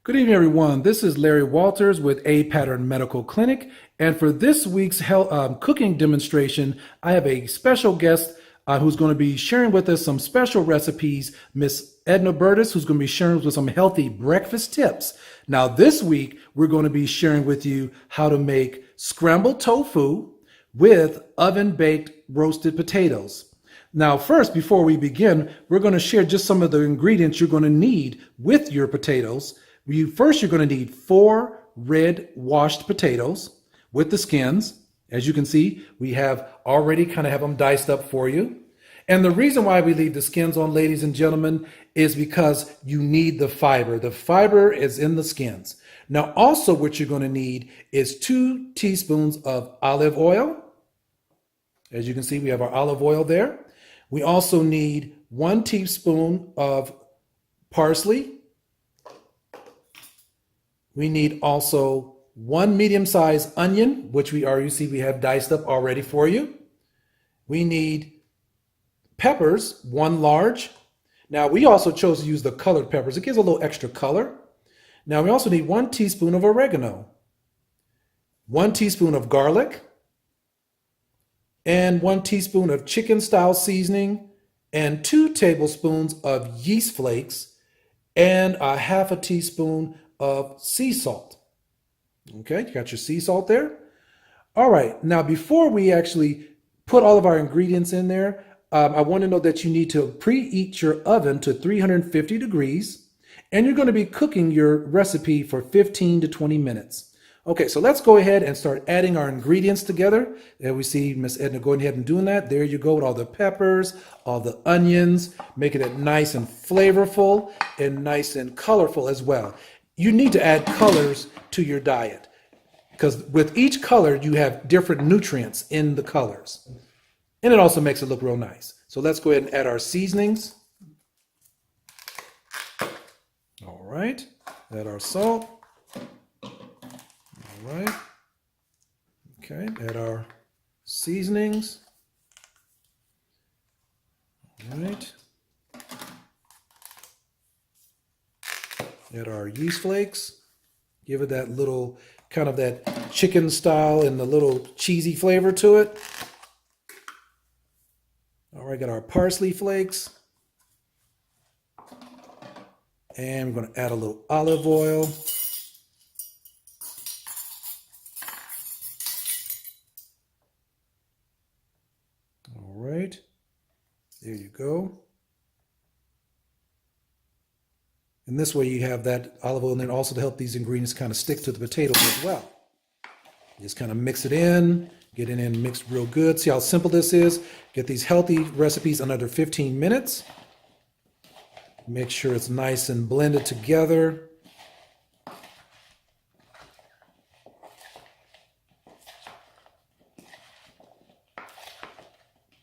Good evening, everyone. This is Larry Walters with A Pattern Medical Clinic. And for this week's cooking demonstration, I have a special guest who's going to be sharing with us some special recipes, Miss Edna Burtis, who's going to be sharing with us some healthy breakfast tips. Now, this week, we're going to be sharing with you how to make scrambled tofu with oven-baked roasted potatoes. Now, first, before we begin, we're going to share just some of the ingredients you're going to need with your potatoes. First, you're going to need 4 red washed potatoes with the skins. As you can see, we have already kind of have them diced up for you. And the reason why we leave the skins on, ladies and gentlemen, is because you need the fiber. The fiber is in the skins. Now, also what you're going to need is 2 teaspoons of olive oil. As you can see, we have our olive oil there. We also need 1 teaspoon of parsley. We need also 1 medium-sized onion, which we have diced up already for you. We need peppers, 1 large. Now, we also chose to use the colored peppers. It gives a little extra color. Now, we also need 1 teaspoon of oregano, 1 teaspoon of garlic, and 1 teaspoon of chicken-style seasoning, and 2 tablespoons of yeast flakes, and a half a teaspoon of sea salt. Okay, you got your sea salt there. All right, now before we actually put all of our ingredients in there, I want to know that you need to preheat your oven to 350 degrees, and you're going to be cooking your recipe for 15 to 20 minutes. Okay, so let's go ahead and start adding our ingredients together. There we see Miss Edna going ahead and doing that. There you go with all the peppers, all the onions, making it nice and flavorful and nice and colorful as well. You need to add colors to your diet because with each color, you have different nutrients in the colors. And it also makes it look real nice. So let's go ahead and add our seasonings. All right, add our salt. All right, okay, add our seasonings. All right. Add our yeast flakes, give it that little kind of that chicken style and the little cheesy flavor to it. All right, got our parsley flakes. And we're going to add a little olive oil. All right, there you go. And this way you have that olive oil in there also to help these ingredients kind of stick to the potatoes as well. Just kind of mix it in, get it in mixed real good. See how simple this is? Get these healthy recipes in under 15 minutes. Make sure it's nice and blended together.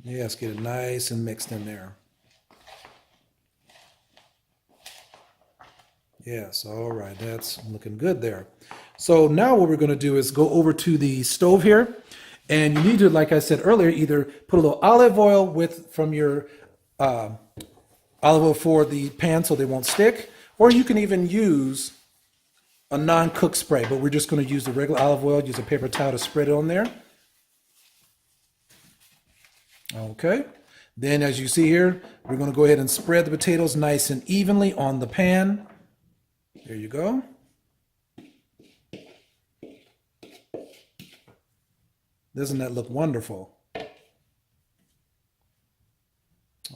Yes, get it nice and mixed in there. Yes, all right, that's looking good there. So now what we're going to do is go over to the stove here, and you need to, like I said earlier, either put a little olive oil from your olive oil for the pan so they won't stick, or you can even use a non-cook spray, but we're just going to use the regular olive oil, use a paper towel to spread it on there. Okay, then as you see here, we're going to go ahead and spread the potatoes nice and evenly on the pan. There you go. Doesn't that look wonderful?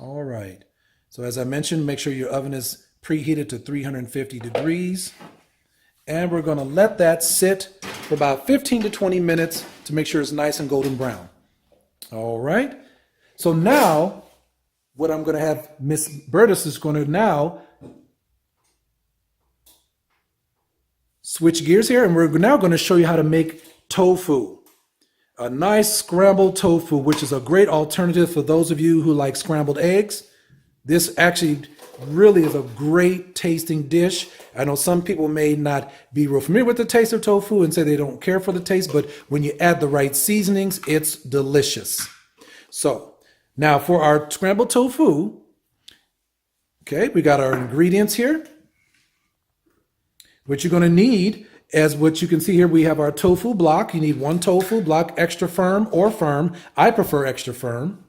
All right. So as I mentioned, make sure your oven is preheated to 350 degrees. And we're going to let that sit for about 15 to 20 minutes to make sure it's nice and golden brown. All right. So now what I'm going to have Miss Burtis is going to now switch gears here, and we're now going to show you how to make tofu. A nice scrambled tofu, which is a great alternative for those of you who like scrambled eggs. This actually really is a great tasting dish. I know some people may not be real familiar with the taste of tofu and say they don't care for the taste, but when you add the right seasonings, it's delicious. So now for our scrambled tofu, okay, we got our ingredients here. What you're going to need, as what you can see here, we have our tofu block. You need one tofu block, extra firm or firm. I prefer extra firm.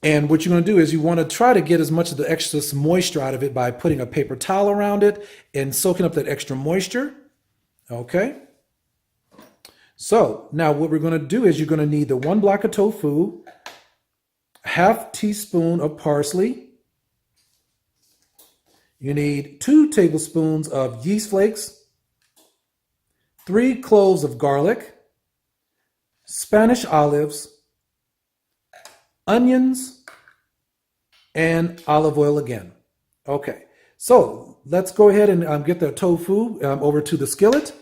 And what you're going to do is you want to try to get as much of the excess moisture out of it by putting a paper towel around it and soaking up that extra moisture. Okay. So now what we're going to do is you're going to need the one block of tofu, half teaspoon of parsley. You need 2 tablespoons of yeast flakes, 3 cloves of garlic, Spanish olives, onions, and olive oil again. Okay, so let's go ahead and get the tofu over to the skillet.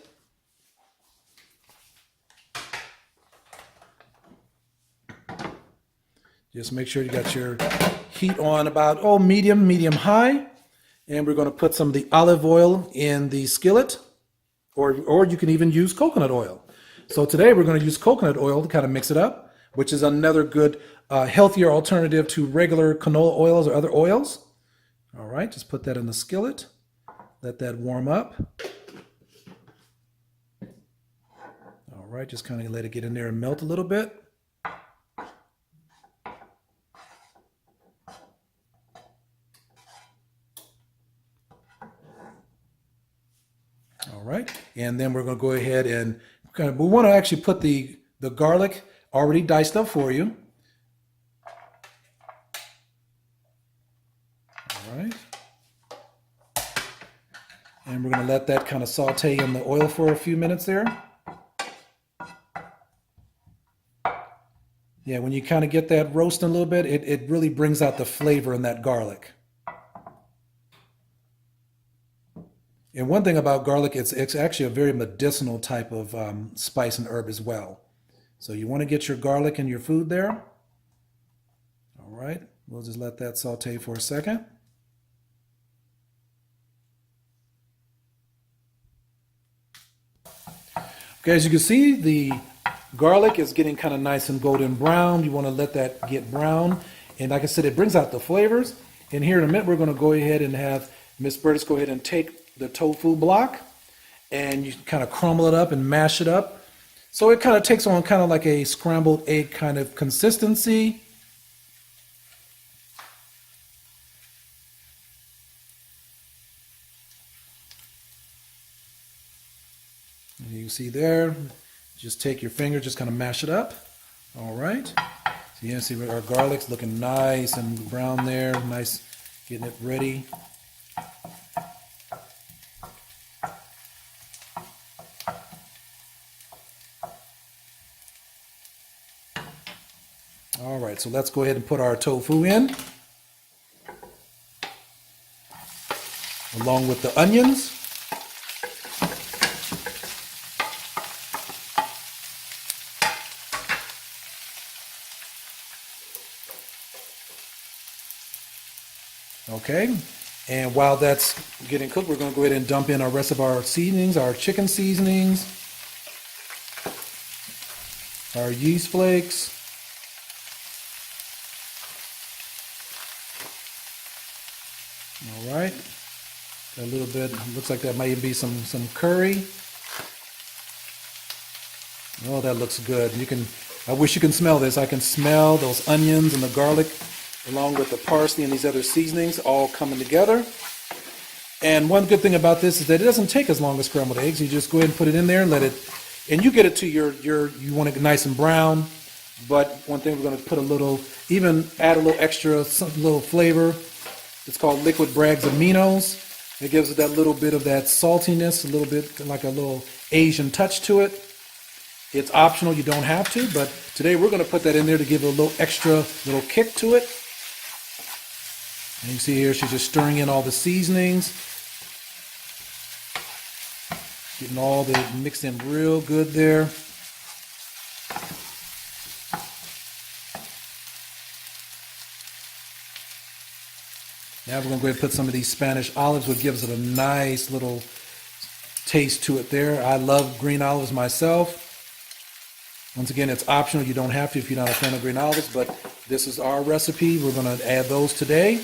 Just make sure you got your heat on about, medium high. And we're going to put some of the olive oil in the skillet, or you can even use coconut oil. So today we're going to use coconut oil to kind of mix it up, which is another good, healthier alternative to regular canola oils or other oils. All right, just put that in the skillet. Let that warm up. All right, just kind of let it get in there and melt a little bit. All right, and then we're going to go ahead and we want to actually put the garlic already diced up for you. All right, and we're going to let that kind of saute in the oil for a few minutes there. Yeah, when you kind of get that roasting a little bit, it really brings out the flavor in that garlic. And one thing about garlic, it's actually a very medicinal type of spice and herb as well. So you want to get your garlic in your food there. All right, we'll just let that saute for a second. Okay, as you can see, the garlic is getting kind of nice and golden brown. You want to let that get brown. And like I said, it brings out the flavors. And here in a minute, we're going to go ahead and have Miss Burtis go ahead and take the tofu block, and you kind of crumble it up and mash it up. So it kind of takes on kind of like a scrambled egg kind of consistency. And you see there, just take your finger, just kind of mash it up. All right. So you can see our garlic's looking nice and brown there, nice, getting it ready. All right, so let's go ahead and put our tofu in, along with the onions. Okay, and while that's getting cooked, we're going to go ahead and dump in our rest of our seasonings, our chicken seasonings, our yeast flakes, all right, got a little bit, looks like that might be some curry. Oh, that looks good. I wish you can smell this. I can smell those onions and the garlic along with the parsley and these other seasonings all coming together. And one good thing about this is that it doesn't take as long as scrambled eggs. You just go ahead and put it in there and let it, and you get it to you want it nice and brown. But one thing, we're going to put even add a little extra, little flavor. It's called liquid Bragg's aminos. It gives it that little bit of that saltiness, a little bit like a little Asian touch to it. It's optional, you don't have to, but today we're going to put that in there to give it a little extra little kick to it. And you see here, she's just stirring in all the seasonings. Getting all the mixed in real good there. Now we're going to go ahead and put some of these Spanish olives, which gives it a nice little taste to it there. I love green olives myself. Once again, it's optional. You don't have to if you're not a fan of green olives, but this is our recipe. We're going to add those today.